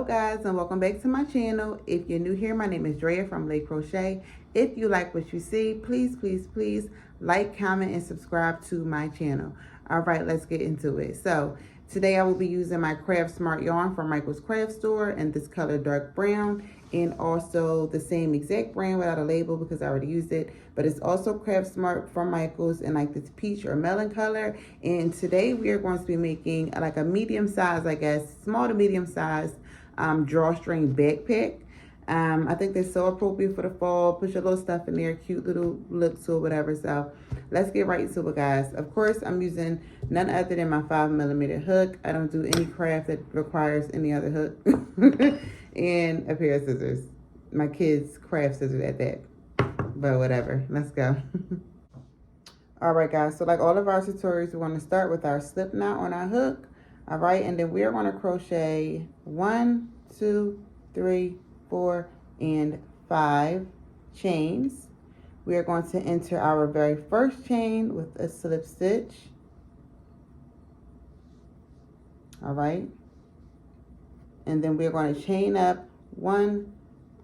Hello guys, and welcome back to my channel. If you're new here, my name is Drea from Crochet. If you like what you see, please like, comment, and subscribe to my channel. All right, let's get into it. So today I will be using my Craft Smart yarn from Michael's Craft Store in this color dark brown, and also the same exact brand without a label because I already used it, but it's also Craft Smart from Michael's in like this peach or melon color. And today we are going to be making like a medium size, I guess, small to medium size drawstring backpack. I think they're so appropriate for the fall. Put your little stuff in there, cute little looks or whatever. So let's get right into it, guys. Of course, I'm using none other than my 5mm hook. I don't do any craft that requires any other hook. And a pair of scissors. My kids' craft scissors at that. But whatever, let's go. All right, guys, so like all of our tutorials, we want to start with our slip knot on our hook. All right, and then we are going to crochet 1, 2, 3, 4, and 5 chains. We are going to enter our very first chain with a slip stitch. All right, and then we're going to chain up 1,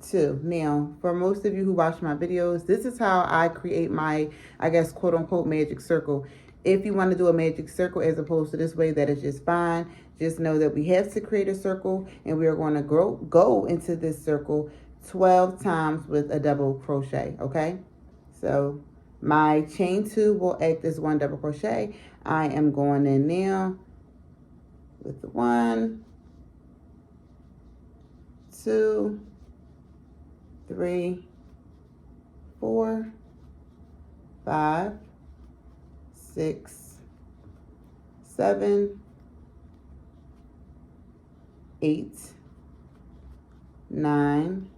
2. Now, for most of you who watch my videos, this is how I create my, I guess, quote unquote magic circle. If you want to do a magic circle as opposed to this way, that is just fine. Just know that we have to create a circle, and we are going to go into this circle 12 times with a double crochet, okay? So my chain 2 will act as 1 double crochet. I am going in now with 1, 2, 3, 4, 5, 6, 7, 8, 9,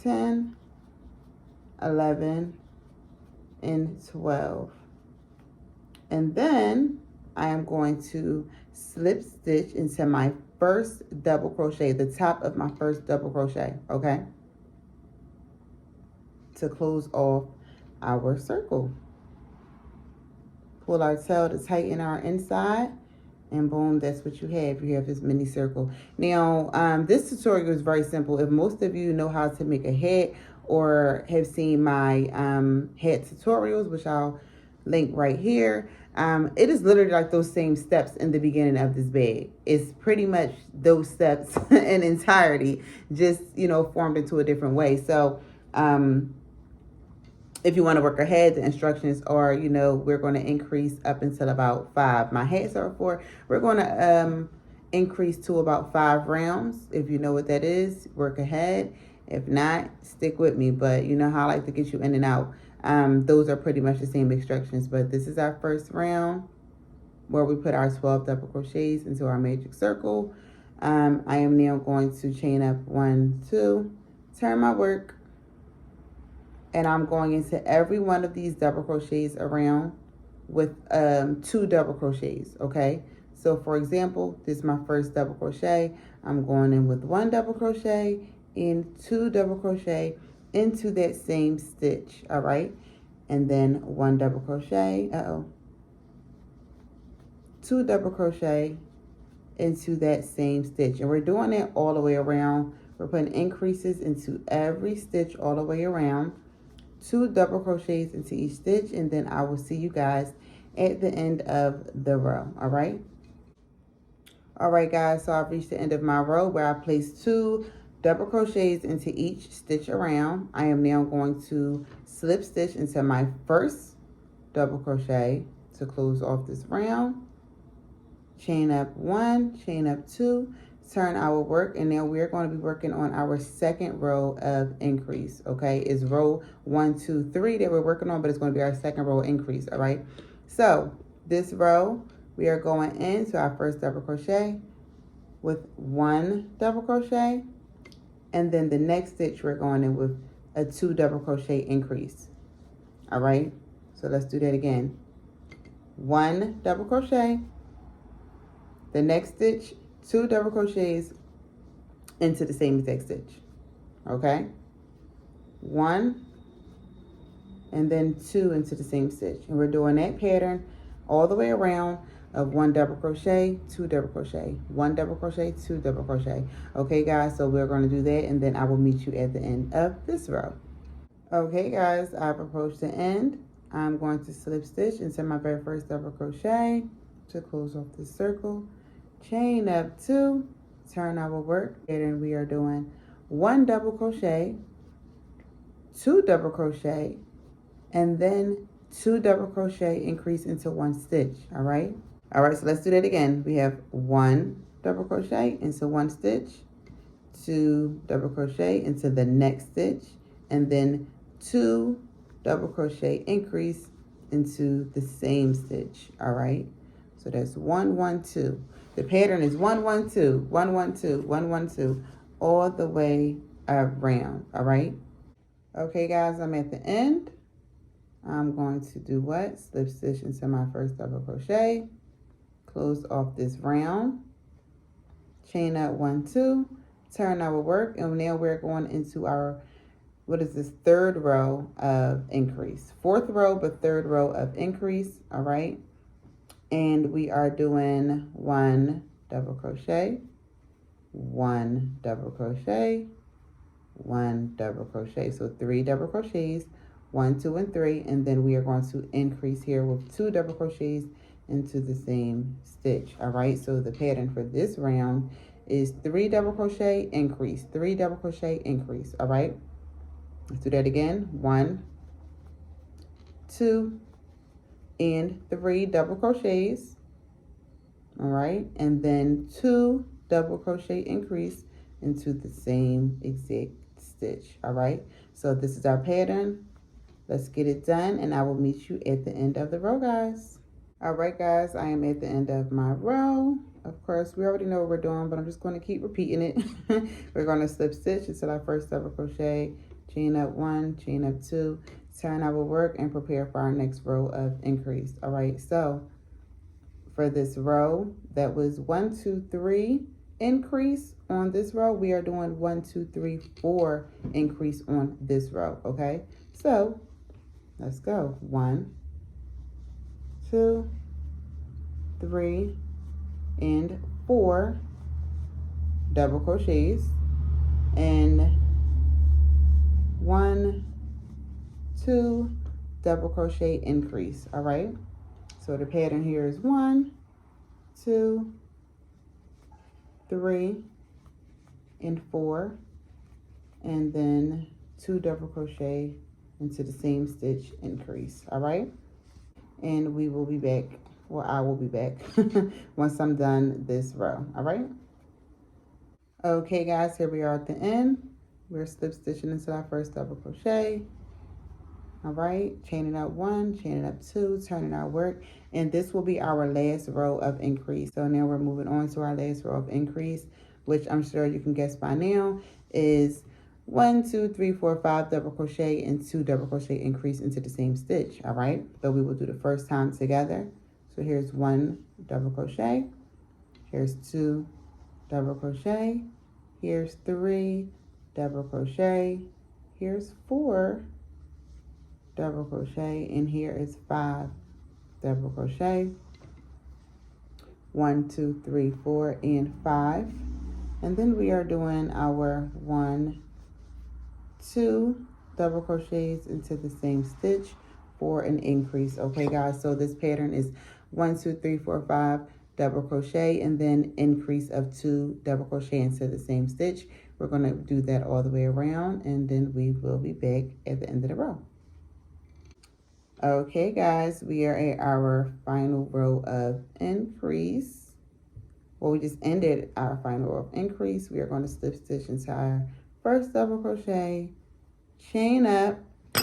10, 11, and 12. And then I am going to slip stitch into my first double crochet, the top of my first double crochet, okay? To close off our circle. Pull our tail to tighten our inside, and boom, that's what you have. You have this mini circle. Now, this tutorial is very simple. If most of you know how to make a hat or have seen my hat tutorials, which I'll link right here, it is literally like those same steps in the beginning of this bag. It's pretty much those steps in entirety, just, you know, formed into a different way. So, if you want to work ahead, the instructions are, you know, we're going to increase up until about 5. My hats are 4. We're going to increase to about 5 rounds. If you know what that is, work ahead. If not, stick with me. But you know how I like to get you in and out. Those are pretty much the same instructions. But this is our first round where we put our 12 double crochets into our magic circle. I am now going to chain up 1, 2, turn my work. And I'm going into every one of these double crochets around with 2 double crochets, okay? So for example, this is my first double crochet. I'm going in with 1 double crochet and 2 double crochet into that same stitch, all right? And then 1 double crochet, 2 double crochet into that same stitch. And we're doing it all the way around. We're putting increases into every stitch all the way around. 2 double crochets into each stitch, and then I will see you guys at the end of the row. All right, guys, so I've reached the end of my row where I placed 2 double crochets into each stitch around. I am now going to slip stitch into my first double crochet to close off this round. Chain up 1, chain up 2, turn our work, and now we're going to be working on our second row of increase, okay? It's row 1, 2, 3 that we're working on, but it's going to be our second row increase, all right? So this row, we are going into our first double crochet with 1 double crochet, and then the next stitch we're going in with a 2 double crochet increase, all right? So let's do that again. 1 double crochet, the next stitch, 2 double crochets into the same exact stitch, okay? 1, and then 2 into the same stitch. And we're doing that pattern all the way around. of 1 double crochet, 2 double crochet, 1 double crochet, 2 double crochet. Okay guys, so we're going to do that, and then I will meet you at the end of this row. Okay guys, I've approached the end. I'm going to slip stitch into my very first double crochet to close off this circle, chain up 2, turn our work, and we are doing 1 double crochet, 2 double crochet, and then 2 double crochet, increase into 1 stitch. All right, so let's do that again. We have 1 double crochet into 1 stitch, 2 double crochet into the next stitch, and then 2 double crochet, increase into the same stitch. All right, so that's 1 1 2. The pattern is 1 1 2 1 1 2 1 1 2 all the way around. All right, okay guys, I'm at the end. I'm going to do what? Slip stitch into my first double crochet, close off this round, chain up 1 2, turn our work, and now we're going into our, what is this, 3rd row of increase. 4th row, but 3rd row of increase. All right, and we are doing 1 double crochet, 1 double crochet, 1 double crochet. So 3 double crochets, 1 2 and 3, and then we are going to increase here with 2 double crochets into the same stitch. All right, so the pattern for this round is 3 double crochet, increase, 3 double crochet, increase. All right, let's do that again. 1 2 and 3 double crochets. All right, and then 2 double crochet, increase into the same exact stitch. All right, so this is our pattern. Let's get it done, and I will meet you at the end of the row, guys. All right, guys, I am at the end of my row. Of course, we already know what we're doing, but I'm just going to keep repeating it. We're going to slip stitch until our first double crochet, chain up 1, chain up 2, turn our work, and prepare for our next row of increase. All right, so for this row, that was 1 2 3 increase on this row. We are doing 1 2 3 4 increase on this row. Okay, so let's go. 1 2 3 and 4 double crochets, and 1 2 double crochet, increase. All right, so the pattern here is 1 2 3 and 4, and then 2 double crochet into the same stitch, increase. All right, and we will be back, well, I will be back once I'm done this row. All right, okay guys, here we are at the end. We're slip stitching into our first double crochet. All right, chaining up 1, chaining up 2, turning our work, and this will be our last row of increase. So now we're moving on to our last row of increase, which I'm sure you can guess by now is 1 2 3 4 5 double crochet and 2 double crochet, increase into the same stitch. All right, so we will do the first time together. So here's 1 double crochet, here's 2 double crochet, here's 3 double crochet, here's 4 double crochet, and here is 5 double crochet. 1 2 3 4 and 5, and then we are doing our 1 2 double crochets into the same stitch for an increase. Okay guys, so this pattern is 1 2 3 4 5 double crochet, and then increase of 2 double crochet into the same stitch. We're going to do that all the way around, and then we will be back at the end of the row. Okay guys, we are at our final row of increase. Well, we just ended our final row of increase. We are going to slip stitch into our first double crochet, chain up,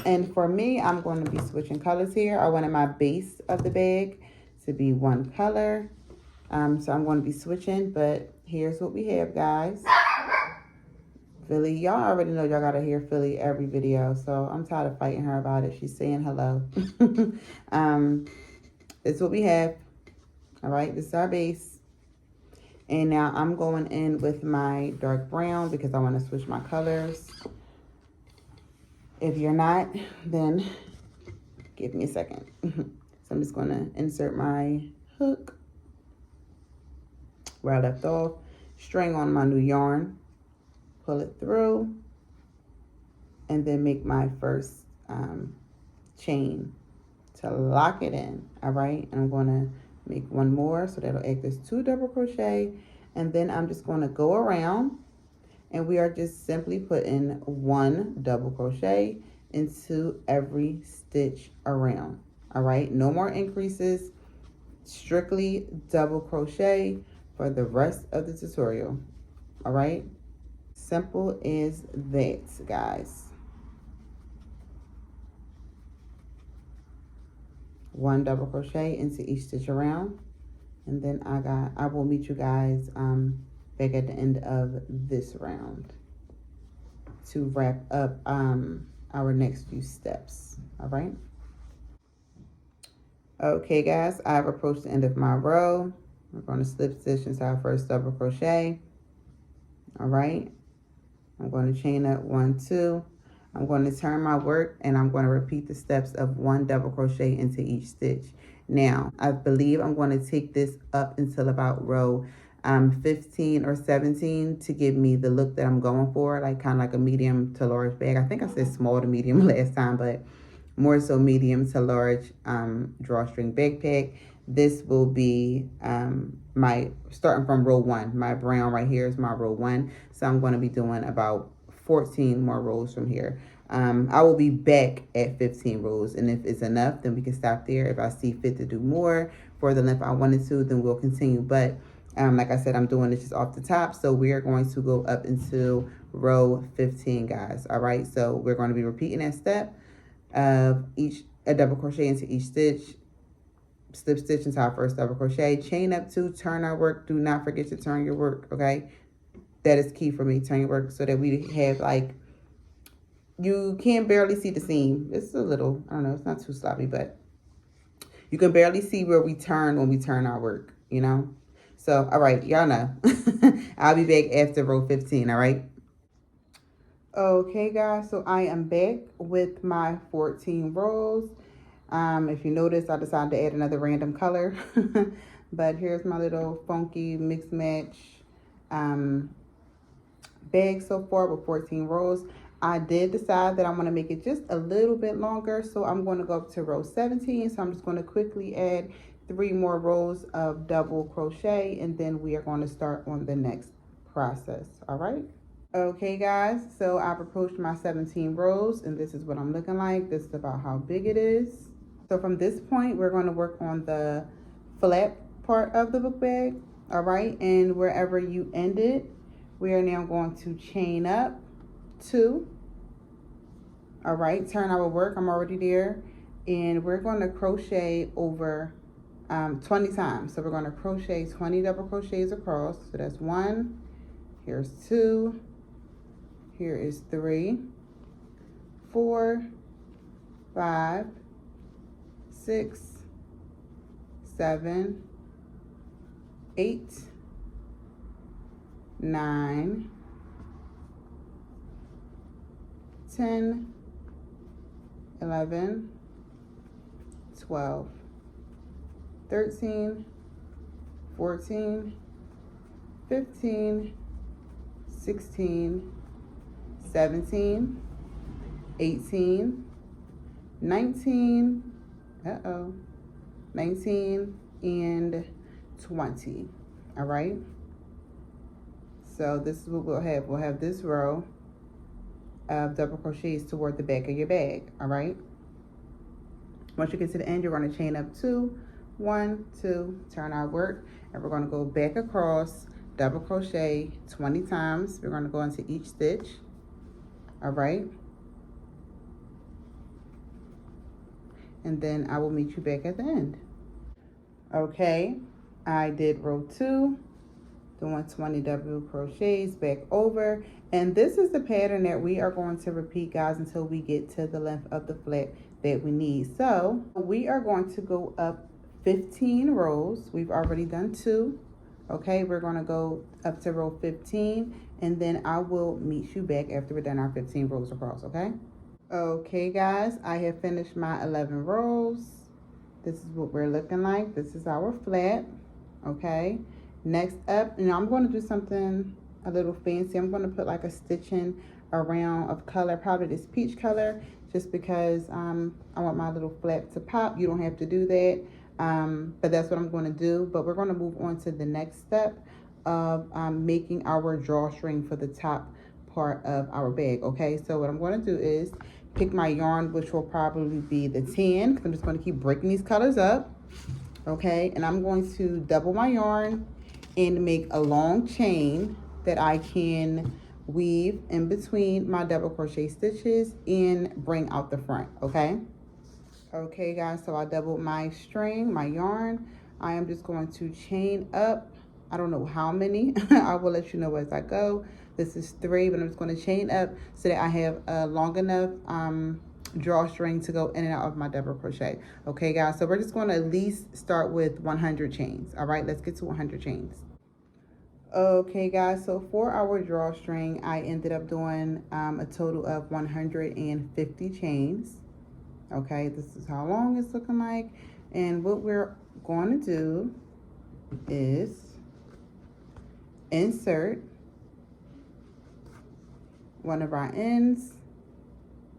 and for me, I'm going to be switching colors here. I wanted my base of the bag to be one color, so I'm going to be switching, but here's what we have, guys. Philly, y'all already know y'all gotta hear Philly every video, so I'm tired of fighting her about it. She's saying hello. This is what we have. All right, this is our base. And now I'm going in with my dark brown because I want to switch my colors. If you're not, then give me a second. So I'm just going to insert my hook where I left off, string on my new yarn, pull it through, and then make my first chain to lock it in. All right, and I'm going to make one more, so that'll act as 2 double crochet, and then I'm just going to go around, and we are just simply putting 1 double crochet into every stitch around. All right, no more increases, strictly double crochet for the rest of the tutorial. All right, simple as that, guys. 1 double crochet into each stitch around, and then I will meet you guys back at the end of this round to wrap up our next few steps. All right, okay guys, I've approached the end of my row. We're going to slip stitch into our first double crochet. All right, I'm going to chain up 1, 2. I'm going to turn my work, and I'm going to repeat the steps of 1 double crochet into each stitch. Now, I believe I'm going to take this up until about row 15 or 17 to give me the look that I'm going for, like kind of like a medium to large bag. I think I said small to medium last time, but more so medium to large drawstring backpack. This will be my, starting from row 1. My brown right here is my row 1. So I'm going to be doing about 14 more rows from here. I will be back at 15 rows, and if it's enough, then we can stop there. If I see fit to do more for the length I wanted to, then we'll continue. But like I said, I'm doing this just off the top, so we are going to go up into row 15, guys. All right, so we're going to be repeating that step of a double crochet into each stitch, slip stitch into our first double crochet, chain up 2, turn our work. Do not forget to turn your work, okay? That is key for me, turn your work, so that we have, like, you can barely see the seam. It's a little, I don't know, it's not too sloppy, but you can barely see where we turn when we turn our work, you know? So, all right, y'all know. I'll be back after row 15, all right? Okay, guys, so I am back with my 14 rows. If you notice, I decided to add another random color. But here's my little funky mix match bag so far with 14 rows. I did decide that I want to make it just a little bit longer, so I'm going to go up to row 17. So I'm just going to quickly add 3 more rows of double crochet, and then we are going to start on the next process. All right. Okay guys, so I've approached my 17 rows, and this is what I'm looking like. This is about how big it is. So from this point, we're going to work on the flap part of the book bag. All right, and wherever you ended, we are now going to chain up 2. All right, turn our work. I'm already there, and we're going to crochet over 20 times. So we're going to crochet 20 double crochets across. So that's 1, here's 2, here is 3, 4, 5, 6, 7, 8, 9, 10, 11, 12, 13, 14, 15, 16, 17, 18, 19, 19, and 20. All right. So this is what we'll have. We'll have this row of double crochets toward the back of your bag. All right. Once you get to the end, you're going to chain up 2, 1, 2, turn our work, and we're going to go back across, double crochet 20 times. We're going to go into each stitch. All right. And then I will meet you back at the end. Okay, I did row 2, doing 20 double crochets back over, and this is the pattern that we are going to repeat, guys, until we get to the length of the flap that we need. So we are going to go up 15 rows. We've already done 2. Okay, we're going to go up to row 15, and then I will meet you back after we're done our 15 rows across. Okay. Okay guys, I have finished my 11 rows. This is what we're looking like. This is our flap. Okay, Next up, and I'm going to do something a little fancy. I'm going to put like a stitching around of color, probably this peach color, just because I want my little flap to pop. You don't have to do that, but that's what I'm going to do. But we're going to move on to the next step of making our drawstring for the top part of our bag. Okay, so what I'm going to do is pick my yarn, which will probably be the tan, because I'm just going to keep breaking these colors up. Okay, and I'm going to double my yarn and make a long chain that I can weave in between my double crochet stitches and bring out the front. Okay guys, so I doubled my string, my yarn. I am just going to chain up, I don't know how many. I will let you know as I go. This is 3, but I'm just going to chain up so that I have a long enough drawstring to go in and out of my double crochet. Okay guys, so we're just going to at least start with 100 chains. All right, let's get to 100 chains. Okay guys, so for our drawstring, I ended up doing a total of 150 chains. Okay, this is how long it's looking like. And what we're going to do is insert one of our ends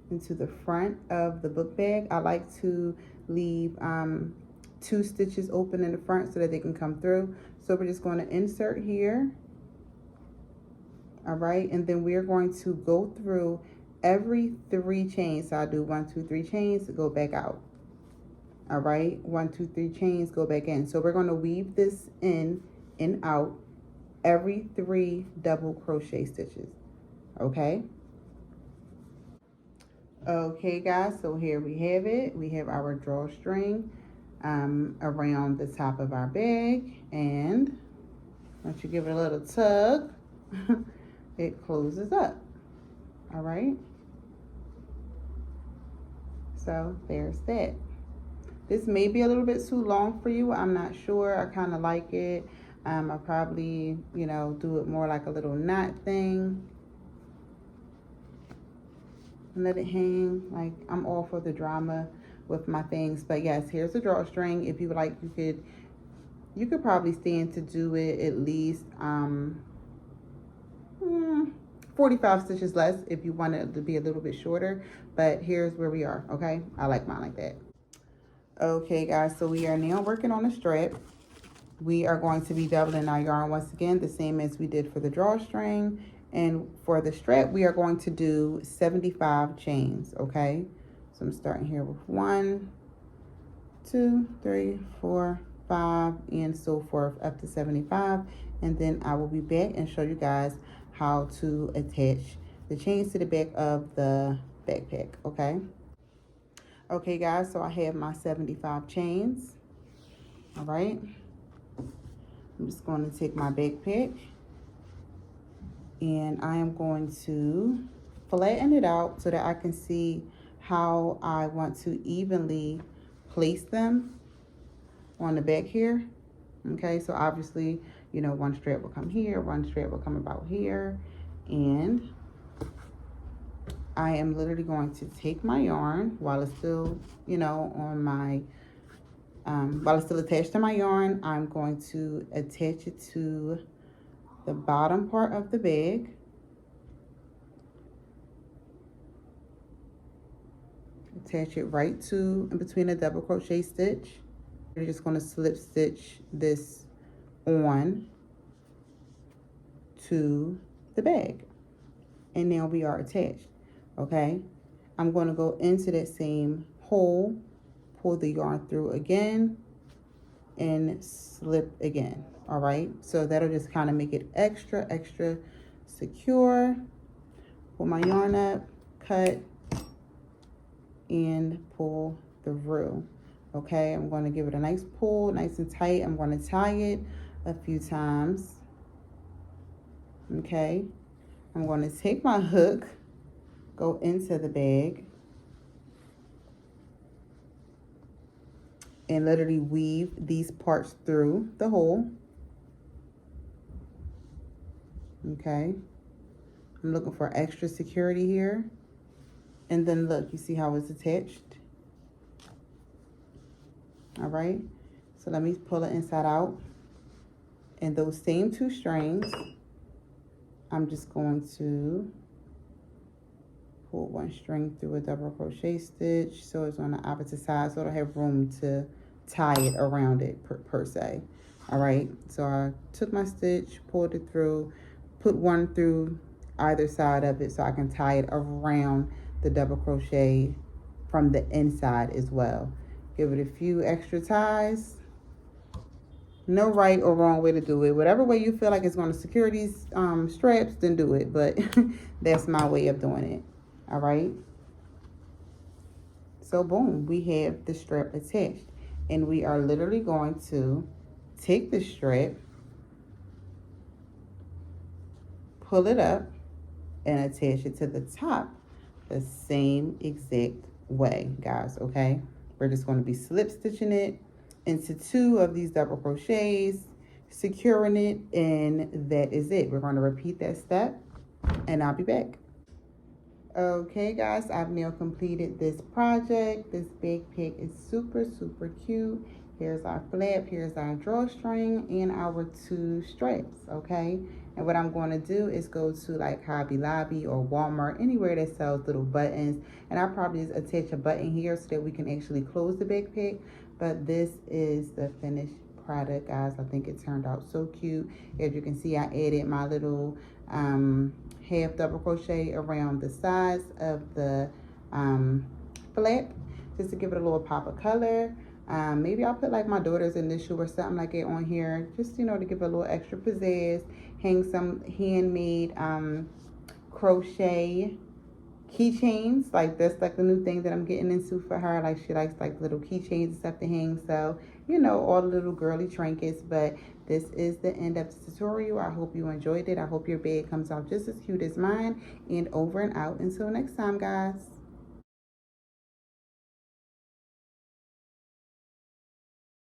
into the front of the book bag. I like to leave 2 stitches open in the front so that they can come through. So we're just going to insert here. All right, and then we're going to go through every 3 chains. So I do 1, 2, 3 chains, go back out. All right, 1, 2, 3 chains, go back in. So we're going to weave this in and out every 3 double crochet stitches. Okay. Okay guys, so here we have it. We have our drawstring around the top of our bag, and once you give it a little tug, it closes up. All right, so there's that. This may be a little bit too long for you, I'm not sure. I kind of like it. I probably, you know, do it more like a little knot thing. Let it hang. Like, I'm all for the drama with my things. But yes, here's the drawstring. If you would like, you could probably stand to do it at least 45 stitches less if you want it to be a little bit shorter. But here's where we are. Okay, I like mine like that. Okay guys, so we are now working on a strap. We are going to be doubling our yarn once again, the same as we did for the drawstring. And for the strap, we are going to do 75 chains. Okay, so I'm starting here with 1, 2, 3, 4, 5, and so forth up to 75. And then I will be back and show you guys how to attach the chains to the back of the backpack. Okay guys, so I have my 75 chains. All right, I'm just going to take my backpack and I am going to flatten it out so that I can see how I want to evenly place them on the back here. Okay, so obviously, you know, one strap will come here, one strap will come about here, and I am literally going to take my yarn while it's still, you know, on my, while it's still attached to my yarn. I'm going to attach it to the bottom part of the bag. Attach it right to in between a double crochet stitch. You're just going to slip stitch this on to the bag, and now we are attached. Okay, I'm going to go into that same hole, pull the yarn through again, and slip again. All right, so that'll just kind of make it extra secure. Pull my yarn up, cut, and pull through. Okay, I'm going to give it a nice pull, nice and tight. I'm going to tie it a few times. Okay, I'm going to take my hook, go into the bag, and literally weave these parts through the hole. Okay, I'm looking for extra security here. And then look, you see how it's attached? All right, so let me pull it inside out. And those same 2 strings, I'm just going to pull 1 string through a double crochet stitch so it's on the opposite side, so it'll have room to tie it around it per se. All right, so I took my stitch, pulled it through, put 1 through either side of it so I can tie it around the double crochet from the inside as well. Give it a few extra ties. No right or wrong way to do it. Whatever way you feel like it's going to secure these straps, then do it. But that's my way of doing it. All right. So boom, we have the strap attached. And we are literally going to take the strap, pull it up, and attach it to the top the same exact way, guys. Okay. We're just going to be slip stitching it into 2 of these double crochets, securing it, and that is it. We're going to repeat that step, and I'll be back. Okay, guys, I've now completed this project. This backpack is super cute. Here's our flap, here's our drawstring, and our 2 straps, okay? And what I'm going to do is go to like Hobby Lobby or Walmart, anywhere that sells little buttons, and I'll probably just attach a button here so that we can actually close the backpack. But this is the finished product, guys. I think it turned out so cute. As you can see, I added my little half double crochet around the sides of the flap just to give it a little pop of color. Maybe I'll put like my daughter's initial or something like it on here, just, you know, to give it a little extra pizzazz. Hang some handmade crochet keychains. Like that's like the new thing that I'm getting into for her. Like she likes like little keychains and stuff to hang, so you know, all the little girly trinkets. But this is the end of the tutorial. I hope you enjoyed it. I hope your bag comes out just as cute as mine. And over and out until next time, guys.